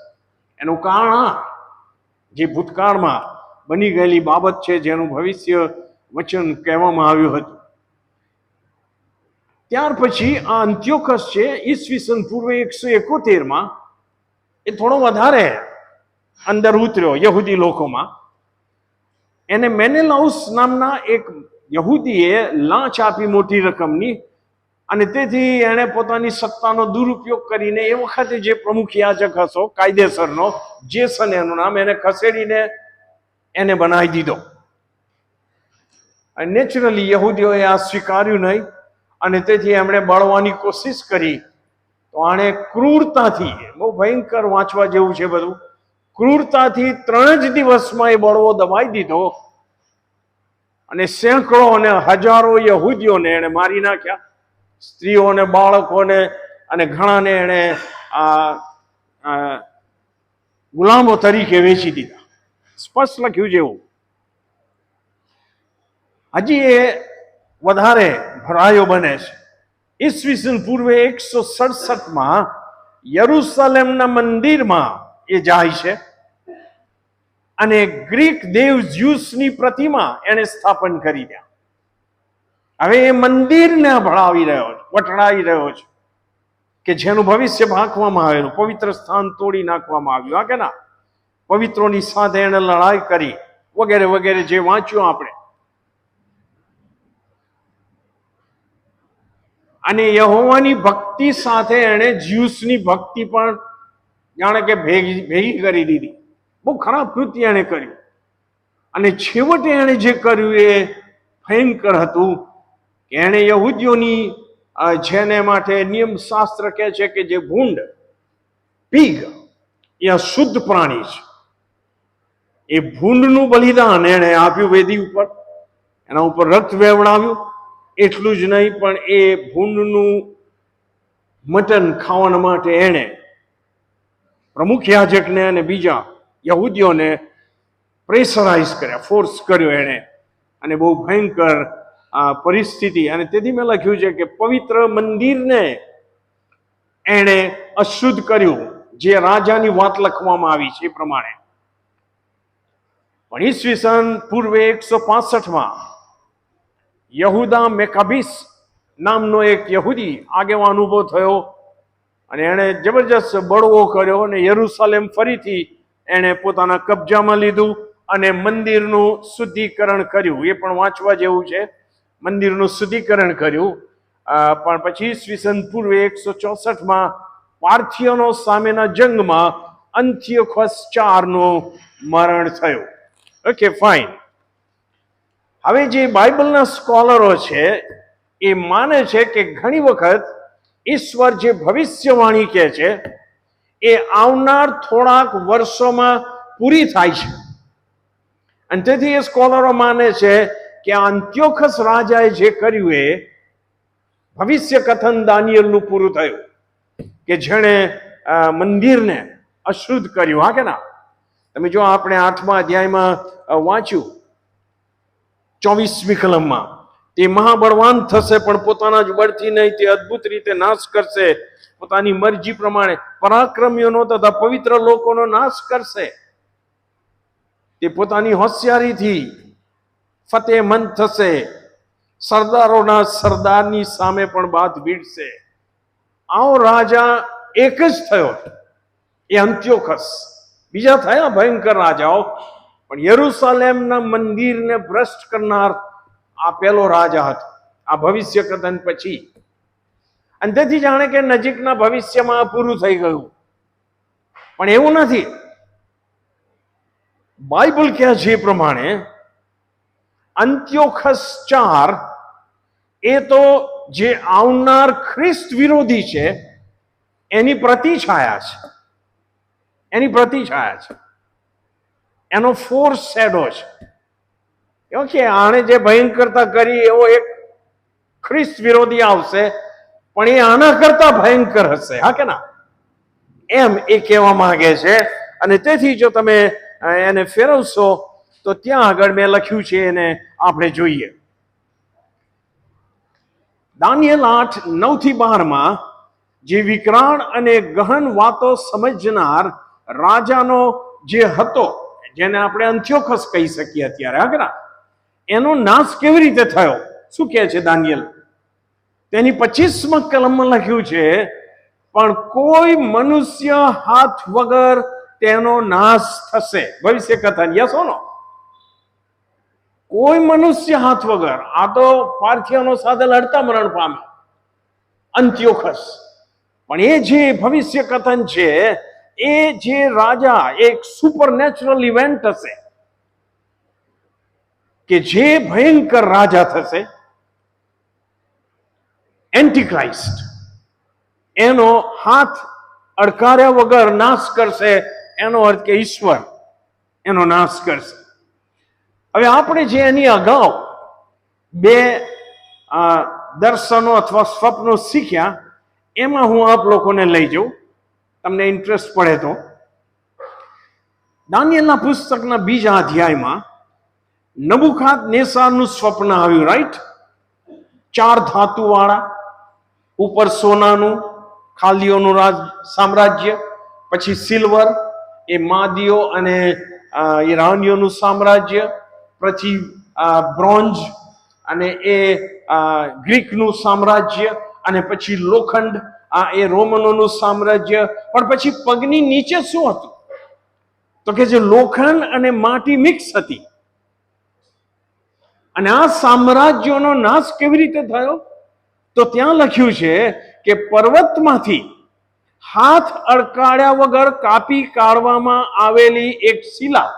[SPEAKER 1] એનું કારણ જે ભૂતકાળમાં બની ગયેલી બાબત છે, જેનું ભવિષ્ય વચન કહેવામાં આવ્યું હતું. ત્યાર પછી આ અંત્યોખસ છે, ઈસવીસન પૂર્વે 171માં એ થોડો વધારે અંદર ઉતર્યો યહૂદી લોકોમાં. એને મેનેલાઉસ નામના એક યહૂદીએ લાંચ આપી મોટી રકમની, અને તેથી એણે પોતાની સત્તાનો દુરુપયોગ કરીને એ વખતે જે પ્રમુખ યાજક હતો કાયદેસરનો, જેસન એનું નામ, એને ખસેડીને એને બનાવી દીધો. નેચરલી યહૂદીઓએ આ સ્વીકાર્યું નહીં અને તેથી એમણે બળવાની કોશિશ કરી. તો આણે ક્રૂરતાથી, બહુ ભયંકર વાંચવા જેવું છે બધું, ક્રૂરતાથી 3 જ દિવસમાં એ બળવો દબાઈ દીધો અને સેંકડો અને હજારો યહૂદીઓને એણે મારી નાખ્યા, સ્ત્રીઓને, બાળકોને, અને ઘણાને એણે ગુલામો તરીકે વેચી દીધા. સ્પષ્ટ લખ્યું છે એવું. હજી એ વધારે ભરાયો બને છે. ઈસવીસન પૂર્વે 167માં યરુશલેમના મંદિરમાં એ જાય છે અને ગ્રીક દેવ ઝ્યુસની પ્રતિમા એને સ્થાપન કરી ત્યાં. હવે એ મંદિરને ભળાવી રહ્યો છે, વટળાવી રહ્યો છે, કે જેનું ભવિષ્ય ભાંખવામાં આવેલું, પવિત્ર સ્થાન તોડી નાખવામાં આવ્યું. હા કે ના? પવિત્રોની સાથે એને લડાઈ કરી, વગેરે વગેરે જે વાંચ્યું આપણે. અને યહોવાની ભક્તિ સાથે એણે જ્યુસની ભક્તિ પણ જાણે કે ભેગી કરી દીધી. બહુ ખરાબ કૃત્ય એણે કર્યું. અને છેવટે એણે જે કર્યું એ ભયંકર હતું કે એણે યહૂદીઓની જેને માટે નિયમ શાસ્ત્ર કહે છે કે જે ભૂંડ, પીગ, એ અશુદ્ધ પ્રાણી છે, એ ભૂંડનું બલિદાન એણે આપ્યું વેદી ઉપર, એના ઉપર રક્ત વેવડાવ્યું. એટલું જ નહીં, પણ એ ભૂંડનું મટન ખાવાના માટે એણે પ્રમુખ યાજકને અને બીજા યહૂદીઓને પ્રેશરાઇઝ કર્યા, ફોર્સ કર્યો એણે. અને બહુ ભયંકર પરિસ્થિતિ. અને તેથી મેં લખ્યું છે કે પવિત્ર મંદિરને એણે અશુદ્ધ કર્યું, જે રાજાની વાત લખવામાં આવી છે એ પ્રમાણે. પણ ઈસવીસન પૂર્વે 165માં યહૂદા મેકાબીસ નામનો એક યહૂદી આગેવાન ઊભો થયો અને એણે જબરજસ્ત બળવો કર્યો અને યરૂશાલેમ ફરીથી એણે પોતાના કબજામાં લીધું અને મંદિરનું શુદ્ધિકરણ કર્યું. એ પણ વાંચવા જેવું છે. મંદિરનું શુદ્ધિકરણ કર્યું. પણ પછી ઈસવીસન પૂર્વે 164માં પાર્થિયનો સામેના જંગમાં અંત્યોખસ IV મરણ થયું. Okay, fine. હવે જે બાઇબલના સ્કોલરો છે એ માને છે કે ઘણી વખત ઈશ્વર જે ભવિષ્યવાણી કહે છે એ આવનાર થોડાક વર્ષોમાં પૂરી થાય છે. અને તેથી એ સ્કોલરો માને છે કે આ અંત્યોખસ રાજાએ જે કર્યું એ ભવિષ્ય કથન દાનિયેલનું પૂરું થયું, કે જેણે મંદિરને અશુદ્ધ કર્યું. હા કે ના? તમે જો આપણે 8મા અધ્યાયમાં વાંચ્યું 24મી કલમમાં, તે મહાબળવાન થશે પણ પોતાના જ બળથી નહીં, તે અદ્ભુત રીતે નાશ કરશે પોતાની મરજી પ્રમાણે, પરાક્રમીઓનો તથા પવિત્ર લોકોનો નાશ કરશે. તે પોતાની હોશિયારીથી ફતેહમંદ થશે, સરદારોના સરદારની સામે પણ બાથ ભીડશે. આવો રાજા એક જ થયો, એ અંત્યોખસ. બીજા થયા ભયંકર રાજાઓ, પણ યરૂશાલેમના મંદિરને ભ્રષ્ટ કરનાર આ પહેલો રાજા હતો, આ ભવિષ્ય કથન પછી. અને તેથી જાણે કે નજીકના ભવિષ્યમાં પૂરું થઈ ગયું. પણ એવું નથી. બાઇબલ કહે છે એ પ્રમાણે અંત્યોખસ IV એ તો જે આવનાર ખ્રિસ્ત વિરોધી છે એની પ્રતિછાયા છે. એની પ્રતિછાયા છે, એનો ફોર્સ શેડો છે. કે આણે જે ભયંકરતા કરી એવો એક ખ્રિસ્ત વિરોધી આવશે, પણ એ આના કરતા ભયંકર હશે. હા કે ના? એમ એ કહેવા માંગે છે. અને તેથી જો તમે એને ફેરવશો તો ત્યાં આગળ મેં લખ્યું છે, એને આપણે જોઈએ. દાનિયેલ 8:9-12માં જે વિકરાળ અને ગહન વાતો સમજનાર રાજાનો જે હતો, જેને આપણે અંત્યોખસ કહી શકીએ અત્યારે, હા કે ના, એનો નાશ કેવી રીતે થયો શું કહે છે દાનિયેલ? તેની 25મા કલમમાં લખ્યું છે, પણ કોઈ મનુષ્ય હાથ વગર તેનો નાશ થશે. ભવિષ્ય કથન, યસ ઓર નો? કોઈ મનુષ્ય હાથ વગર. આ તો પાર્થિયનો સાથે લડતા મરણ પામે અંત્યોખસ. પણ એ જે ભવિષ્ય કથન છે, એ જે રાજા એક સુપરનેચરલ ઇવેન્ટ હશે, કે જે ભયંકર રાજા થશે, એન્ટીક્રાઇસ્ટ, એનો હાથ અડકાર્યા વગર નાશ કરશે. એનો અર્થ કે ઈશ્વર એનો નાશ કરશે. હવે આપણે જે એની અગાઉ 2 દર્શનો અથવા સ્વપ્નો શીખ્યા, એમાં હું આપ લોકોને લઈ જાઉં, તમને ઇન્ટરેસ્ટ પડે તો. દાનિયેલના પુસ્તકના 2જા અધ્યાયમાં નબુખાદનેસારનું સ્વપ્ન આવ્યું. રાઈટ? 4 ધાતુવાળા, ઉપર સોનાનું, ખાલીઓનું સામ્રાજ્ય, પછી સિલ્વર, એ માદીઓ અને ઈરાનીઓનું સામ્રાજ્ય, પછી બ્રોન્ઝ અને એ ગ્રીકનું સામ્રાજ્ય, અને પછી લોખંડ એ રોમનોનું સામ્રાજ્ય. પણ પછી પગની નીચે શું હતું? તો કે જે લોખંડ અને માટી મિક્સ હતી. અને આ સામ્રાજ્યોનો નાશ કેવી રીતે થયો? તો ત્યાં લખ્યું છે કે પર્વતમાંથી હાથ અડકાડ્યા વગર કાપી કાઢવામાં આવેલી એક શિલા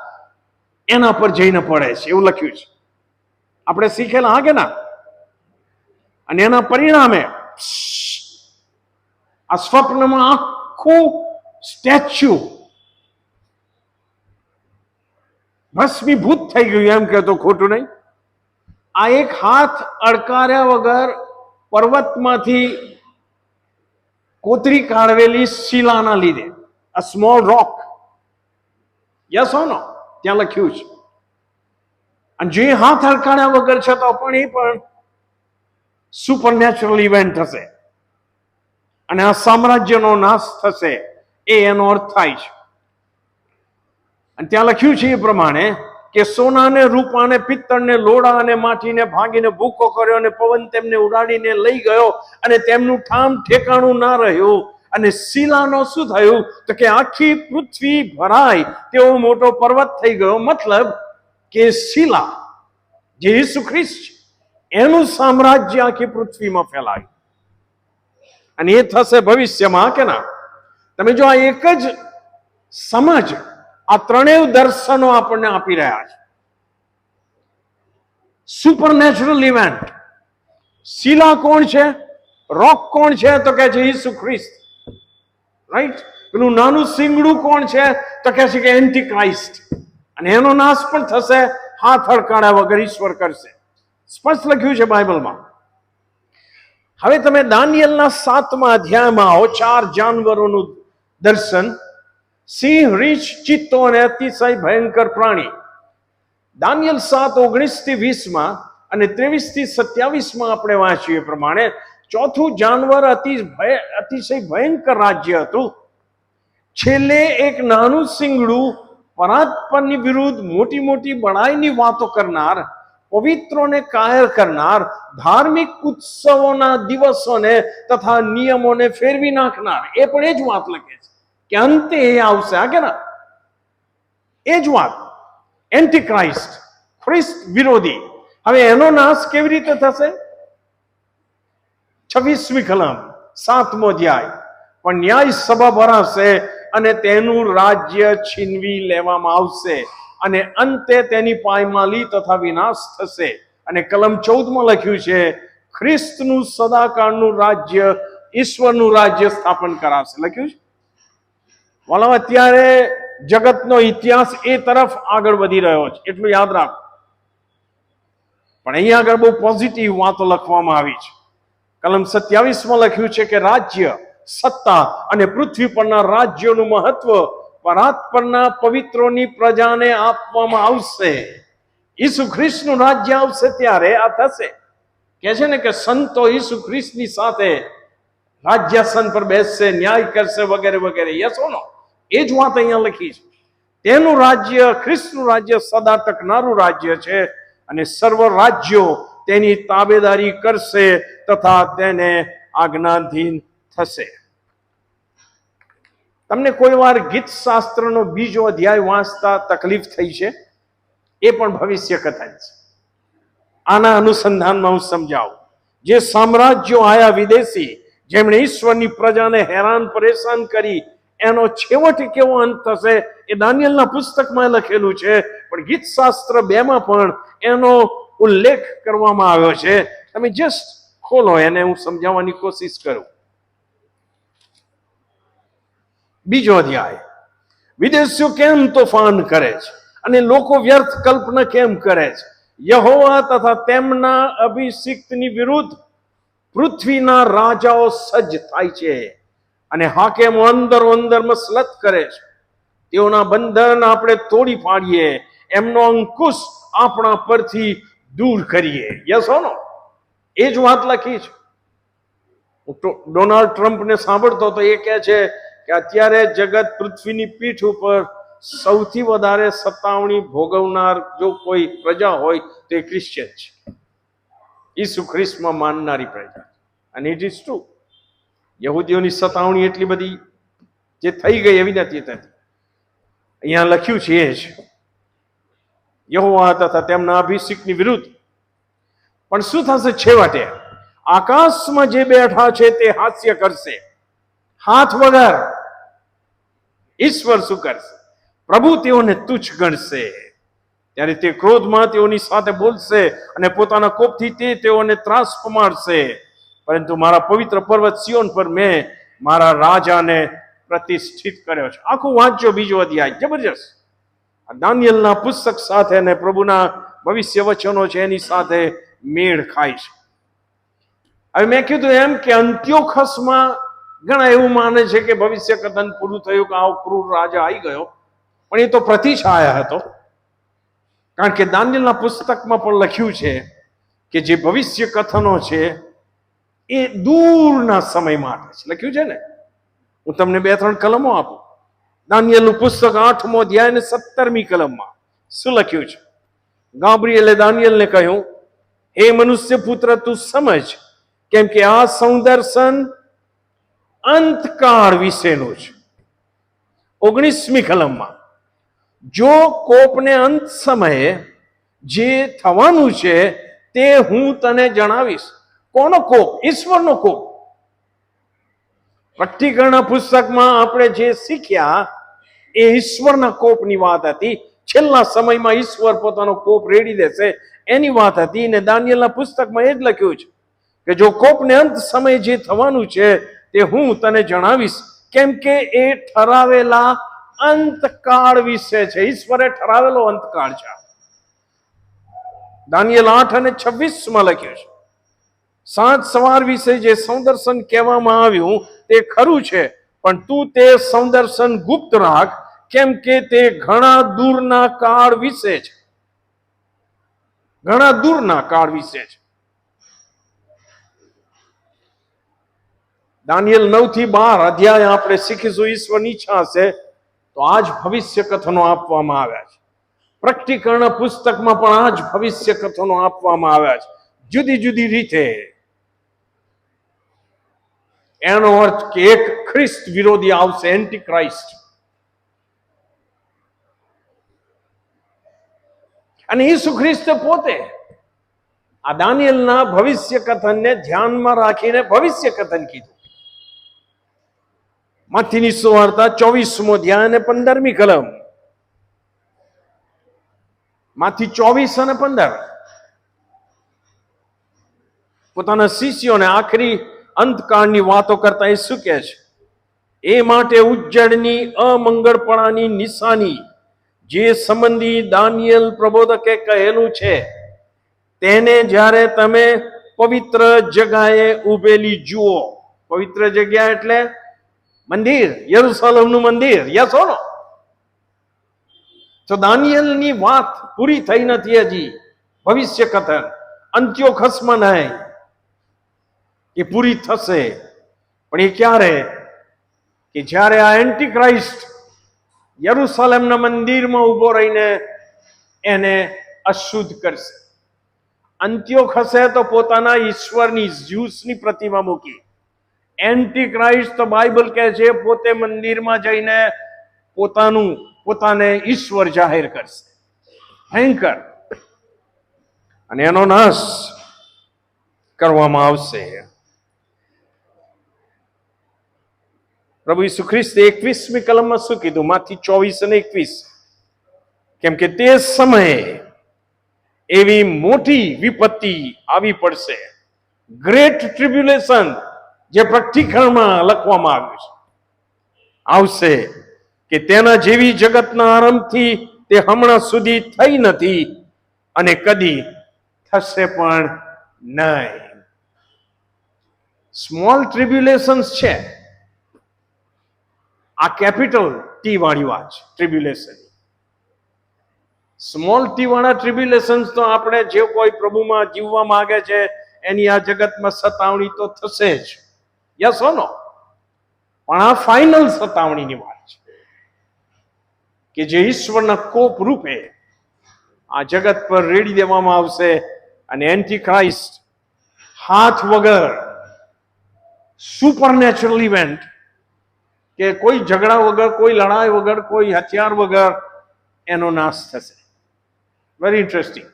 [SPEAKER 1] એના પર જઈને પડે છે, એવું લખ્યું છે. આપણે શીખેલા હા કે ના? અને એના પરિણામે આ સ્વપ્નમાં આખું સ્ટેચ્યુ ભસ્મીભૂત થઈ ગયું, એમ કહેતો ખોટું નહીં. આ એક હાથ અડકાર્યા વગર પર્વતમાંથી કોતરી કાઢવેલી શિલાના લીધે, a small rock, yes or નો, ત્યાં લખ્યું છે. અને જે હાથ અડકાડ્યા વગર છે તો પણ એ પણ સુપરનેચરલ ઇવેન્ટ થશે અને આ સામ્રાજ્યનો નાશ થશે, એ એનો અર્થ થાય છે. અને ત્યાં લખ્યું છે એ પ્રમાણે કે સોનાને, રૂપાને, પિત્તળને, લોડા અને માટીને ભાંગીને ભૂકો કર્યો અને પવન તેમને ઉડાડીને લઈ ગયો અને તેમનું ઠામ ઠેકાણું ના રહ્યું. અને શિલાનો શું થયું? તો કે આખી પૃથ્વી ભરાય તેવો મોટો પર્વત થઈ ગયો. મતલબ કે શિલા જે ઈસુ ખ્રિસ્ત છે એનું સામ્રાજ્ય આખી પૃથ્વીમાં ફેલાયું. અને એ થશે ભવિષ્યમાં કે ના? તમે જો આ એક જ સમજ આ ત્રણેય દર્શનો આપણને આપી રહ્યા છે. Supernatural event. શિલા કોણ છે? રોક કોણ છે? તો કે છે ઈસુ ખ્રિસ્ત, રાઈટ? પેલું નાનું સિંગડું કોણ છે? તો કે છે કે એન્ટી ક્રાઇસ્ટ. અને એનો નાશ પણ થશે, હાથ અડકાડ્યા વગર ઈશ્વર કરશે. સ્પષ્ટ લખ્યું છે બાઇબલમાં. હવે તમે દાનિયેલના 7મા અધ્યાયમાં આવો. 4 જાનવરોનું દર્શન. સિંહ, રીંછ, ચિત્તો અને અતિશય ભયંકર પ્રાણી. દાનિયેલ 7:19-20 અને 23-27 આપણે વાંચીએ પ્રમાણે ચોથું જાનવર અતિશય ભયંકર રાજ્ય હતું. છેલ્લે એક નાનું સિંગડું, પરાત્પરની વિરુદ્ધ મોટી મોટી બડાઈની વાતો કરનાર, પવિત્રોને કાયર કરનાર, ધાર્મિક ઉત્સવોના દિવસોને તથા નિયમોને ફેરવી નાખનાર. એ પણ એ જ વાત લખે છે કે અંતે એ આવશે, આ કે ના? એ જ વાત. એન્ટી ક્રાઇસ્ટ, ખ્રિસ્ત વિરોધી. હવે એનો નાશ કેવી રીતે થશે? 26મી કલમ 7મો અધ્યાય. પણ ન્યાય સભા ભરાશે અને તેનું રાજ્ય છીનવી લેવામાં આવશે અને અંતે તેની પાયમાલી તથા વિનાશ થશે. અને કલમ 14માં લખ્યું છે ખ્રિસ્તનું સદાકાળનું રાજ્ય, ઈશ્વરનું રાજ્ય સ્થાપન કરાશે, લખ્યું છે. વાલો, અત્યારે જગતનો ઇતિહાસ એ તરફ આગળ વધી રહ્યો છે, એટલું યાદ રાખો. પણ અહીંયા આગળ બહુ પોઝિટિવ વાતો લખવામાં આવી છે. કલમ 27માં લખ્યું છે કે રાજ્ય, સત્તા અને પૃથ્વી પરના રાજ્યોનું મહત્વ પરાત્પરના પવિત્રોની પ્રજાને આપવામાં આવશે. ઈસુ ખ્રિસ્તનું રાજ્ય આવશે ત્યારે આ થશે. કહે છે ને કે સંતો ઈસુ ખ્રિસ્તની સાથે રાજ્યાસન પર બેસશે, ન્યાય કરશે, વગેરે વગેરે. Yes or no? એ જ વાત અહીંયા લખી છે. તેનું રાજ્ય, ખ્રિસ્તનું રાજ્ય સદા ટકનારું રાજ્ય છે અને સર્વ રાજ્યો તેની તાબેદારી કરશે તથા તેને આજ્ઞાધીન થશે. તમને કોઈ વાર ગીત શાસ્ત્રનો 2જો અધ્યાય વાંચતા તકલીફ થઈ છે? એ પણ ભવિષ્ય કથા છે. આના અનુસંધાનમાં હું સમજાવું. જે સામ્રાજ્યો આયા વિદેશી, જેમણે ઈશ્વરની પ્રજાને હેરાન પરેશાન કરી, એનો છેવટે કેવો અંત થશે એ દાનિયેલના પુસ્તકમાં લખેલું છે. પણ ગીત શાસ્ત્ર 2માં પણ એનો ઉલ્લેખ કરવામાં આવ્યો છે. તમે જસ્ટ ખોલો, એને હું સમજાવવાની કોશિશ કરું. 2જો અધ્યાય. વિદેશીઓ કેમ તોફાન કરે છે અને લોકો વ્યર્થ કલ્પના કેમ કરે છે? યહોવા તથા તેમના અભિષિક્તની વિરુદ્ધ પૃથ્વીના રાજાઓ સજ્જ થાય છે અને હાકેમો અંદરો અંદર મસલત કરે છે. તેઓના બંધન આપણે તોડી પાડીએ, એમનો અંકુશ આપણા પરથી દૂર કરીએ. Yes or no? એ જ વાત લખી છે. ડોનાલ્ડ ટ્રમ્પને સાંભળતો તો એ કહે છે કે અત્યારે જગત પૃથ્વીની પીઠ ઉપર સૌથી વધારે સતાવણી ભોગવનાર જો કોઈ પ્રજા હોય તો એ ક્રિશ્ચિયન છે, ઈસુ ખ્રિસ્તમાં માનનારી પ્રજા. અને ઇટ ઇઝ ટ્રુ. યહૂદીઓની સતાવણી એટલી બધી જે થઈ ગઈ એવી નથી થતી. અહીંયા લખ્યું છે એ જ યહોવા તથા તેમના અભિષેકની વિરુદ્ધ. પણ શું થશે છેવટે? આકાશમાં જે બેઠા છે તે હાસ્ય કરશે હાથ વગર. ઈશ્વર શું કરશે? પ્રભુ તેઓને તુચ્છ ગણશે. ત્યારે તે ક્રોધમાં તેઓની સાથે બોલશે અને પોતાના કોપથી તે તેઓને ત્રાસ પમાડશે. પરંતુ મારા પવિત્ર પર્વત સિયોન પર મેં મારા રાજાને પ્રતિષ્ઠિત કર્યો છે. આખું વાંચ્યો બીજો અધ્યાય, જબરજસ્ત. દાનિયેલના પુસ્તક સાથે અને પ્રભુના ભવિષ્ય વચનો છે એની સાથે મેળ ખાય છે. હવે મેં કીધું એમ કે અંત્યોખસમાં ઘણા એવું માને છે કે ભવિષ્ય કથન પૂરું થયું, કે આવો ક્રૂર રાજા આવી ગયો. પણ એ તો પ્રતિછાયા હતો. કારણ કે દાનિયેલના પુસ્તકમાં પણ લખ્યું છે કે જે ભવિષ્ય કથનો છે એ દૂરના સમય માટે છે. લખ્યું છે ને, હું તમને 2-3 કલમો આપું. દાનિયેલનું પુસ્તક 8મો અધ્યાય અને 17મી કલમમાં શું લખ્યું છે? ગાબ્રિએલે દાનિયેલને કહ્યું, હે મનુષ્ય પુત્ર, તું સમજ, કેમ કે આ સંદર્શન અંતકાળ વિશેનું છે. 19મી કલમમાં, જો કોપને અંત સમયે જે થવાનું છે તે હું તને જણાવીશ. કોનો કોપ? ઈશ્વરનો કોપ. પ્રકટીકરણના પુસ્તકમાં આપણે જે શીખ્યા એ ઈશ્વરના કોપની વાત હતી. છેલ્લા સમયમાં ઈશ્વર પોતાનો કોપ રેડી દેશે એની વાત હતી. ને દાનિયેલના પુસ્તકમાં એ જ લખ્યું છે કે જો કોપને અંત સમય જે થવાનું છે તે હું તને જણાવીશ, કેમ કે એ ઠરાવેલા અંતકાળ વિશે છે. ઈશ્વરે ઠરાવેલો અંતકાળ છે. દાનિયેલ 8 અને 26માં લખ્યું છે, સાંજ સવાર વિશે જે સૌદર્શન કહેવામાં આવ્યું તે ખરું છે, પણ તું તે સૌદર્શન ગુપ્ત રાખ, કેમ કે તે ઘણા દૂરના કાળ વિશે છે. ઘણા દૂરના કાળ વિશે છે. દાનિયેલ 9 થી 12 અધ્યાય આપણે શીખીશું. ઈશ્વરની ઈચ્છા હશે તો આ જ ભવિષ્ય કથનો આપવામાં આવ્યા છે. પ્રકટીકરણ પુસ્તકમાં પણ આ જ ભવિષ્ય કથનો આપવામાં આવ્યા છે, જુદી જુદી રીતે. એનો અર્થ કે એક ખ્રિસ્ત વિરોધી આવશે, એન્ટી ક્રાઇસ્ટ. અને ઈસુ ખ્રિસ્ત પોતે આ દાનિયેલના ભવિષ્ય કથનને ધ્યાનમાં રાખીને ભવિષ્ય કથન કીધું. માથીની સુવાર્તા 24મો અધ્યાય અને 15મી કલમ. માથી 24 અને 15 પોતાના શિષ્યોને આખરી અંતકાળની વાતો કરતા એ શું કહે છે? એ માટે ઉજ્જડની અમંગળપણાની નિશાની જે સંબંધી દાનિયેલ પ્રબોધકે કહેલું છે, તેને જ્યારે તમે પવિત્ર જગ્યાએ ઉભેલી જુઓ. પવિત્ર જગ્યા એટલે મંદિર, યરુશલેમનું મંદિર. યસ ઓર નો? તો દાનિયેલની વાત પૂરી થઈ નથી હજી. ભવિષ્ય કથન અંત્યોખસમાં નહીં, એ પૂરી થશે. પણ એ ક્યારે? કે જ્યારે આ એન્ટી ક્રાઇસ્ટ યરુશલેમના મંદિરમાં ઉભો રહીને એને અશુદ્ધ કરશે. અંત્યોખસે તો પોતાના ઈશ્વરની જ્યુસની પ્રતિમા મૂકી. એન્ટી ક્રાઇસ્ટ તો બાઇબલ કહે છે પોતે મંદિરમાં જઈને પોતાને ઈશ્વર જાહેર કરશે. ભયંકર. અને એનો નાશ કરવામાં આવશે. પ્રભુ ઈસુ ખ્રિસ્તે 21મી કલમમાં શું કીધું? માથી 24 અને 21, કેમ કે તે સમયે એવી મોટી વિપત્તિ આવી પડશે, ગ્રેટ ટ્રિબ્યુલેશન, જે પ્રકટીકરણમાં લખવામાં આવ્યું છે, આવશે કે તેના જેવી જગતના આરંભથી તે હમણાં સુધી થઈ નથી અને કદી થશે પણ નહીં. સ્મોલ ટ્રિબ્યુલેશન્સ છે. આ કેપિટલ ટી વાળી વાત છે ટ્રિબ્યુલેશન. સ્મોલ ટી વાળા ટ્રિબ્યુલેશન્સ તો આપણે જે કોઈ પ્રભુમાં જીવવા માંગે છે એની આ જગતમાં સતાવણી તો થશે જ. યસ ઓ નો? પણ આ ફાઇનલ સતાવણીની વાત છે. કે જે ઈશ્વરના કોપ રૂપે આ જગત પર રેડી દેવામાં આવશે અને એન્ટી ક્રાઇસ્ટ હાથ વગર સુપરનેચરલ ઇવેન્ટ કે કોઈ ઝઘડા વગર, કોઈ લડાઈ વગર, કોઈ હથિયાર વગર એનો નાશ થશે. Very interesting.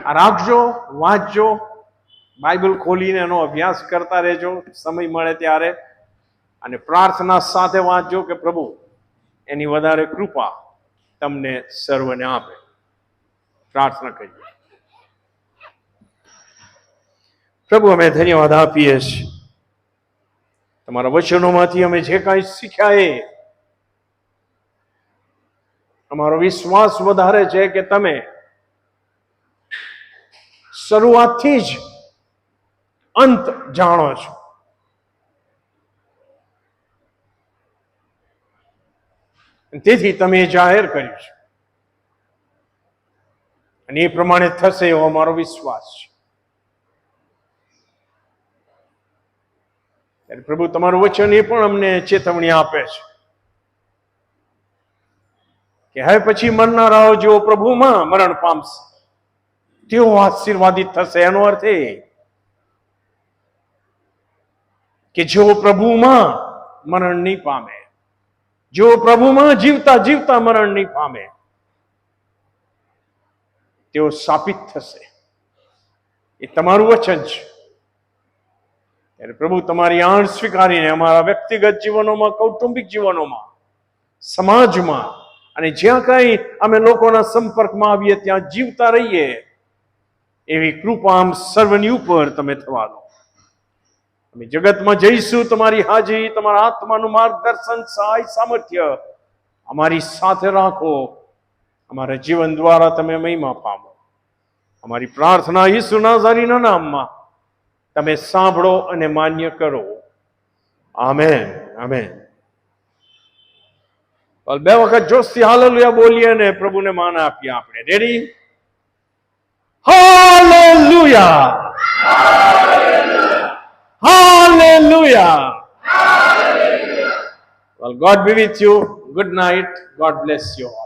[SPEAKER 1] આ રાખજો, વાંચજો, બાઇબલ ખોલીને એનો અભ્યાસ કરતા રહેજો સમય મળે ત્યારે, અને પ્રાર્થના સાથે વાંચજો કે પ્રભુ એની વધારે કૃપા તમને સર્વને આપે. પ્રાર્થના કરીએ. પ્રભુ, અમે ધન્યવાદ આપીએ છીએ તમારા વચનોમાંથી અમે જે કાંઈ શીખ્યા એ અમારો વિશ્વાસ વધારે છે કે તમે શરૂઆતથી જ અંત જાણો છો. તેથી તમે જાહેર કર્યું છે અને એ પ્રમાણે થશે એવો અમારો વિશ્વાસ છે. ત્યારે પ્રભુ, તમારું વચન એ પણ અમને ચેતવણી આપે છે કે હવે પછી મરનારાઓ જેઓ પ્રભુમાં મરણ પામશે તેઓ આશીર્વાદિત થશે. એનો અર્થ એ કે જેઓ પ્રભુમાં મરણ નહીં પામે, જેઓ પ્રભુમાં જીવતા જીવતા મરણ નહીં પામે, તેઓ શાપિત થશે. એ તમારું વચન છે. ત્યારે પ્રભુ, તમારી આણ સ્વીકારીને અમારા વ્યક્તિગત જીવનોમાં, કૌટુંબિક જીવનોમાં, સમાજમાં અને જ્યાં કઈ અમે લોકોના સંપર્કમાં આવીએ ત્યાં જીવતા રહીએ એવી કૃપા આમ સર્વની ઉપર તમે થવા દો. અમે જગતમાં જઈશું, તમારી હાજરી, તમારા આત્માનું માર્ગદર્શન, સહાય, સામર્થ્ય અમારી સાથે રાખો. અમારા જીવન દ્વારા તમે મહિમા પામો. અમારી પ્રાર્થના ઈસુ નાઝરીના નામમાં તમે સાંભળો અને માન્ય કરો. આમેન. આમેન. બે વખત જોશથી હાલેલુયા બોલીએ અને પ્રભુને માન આપીએ. આપણે ready? Hallelujah! Hallelujah! Well, God be with you. Good night. God bless you all.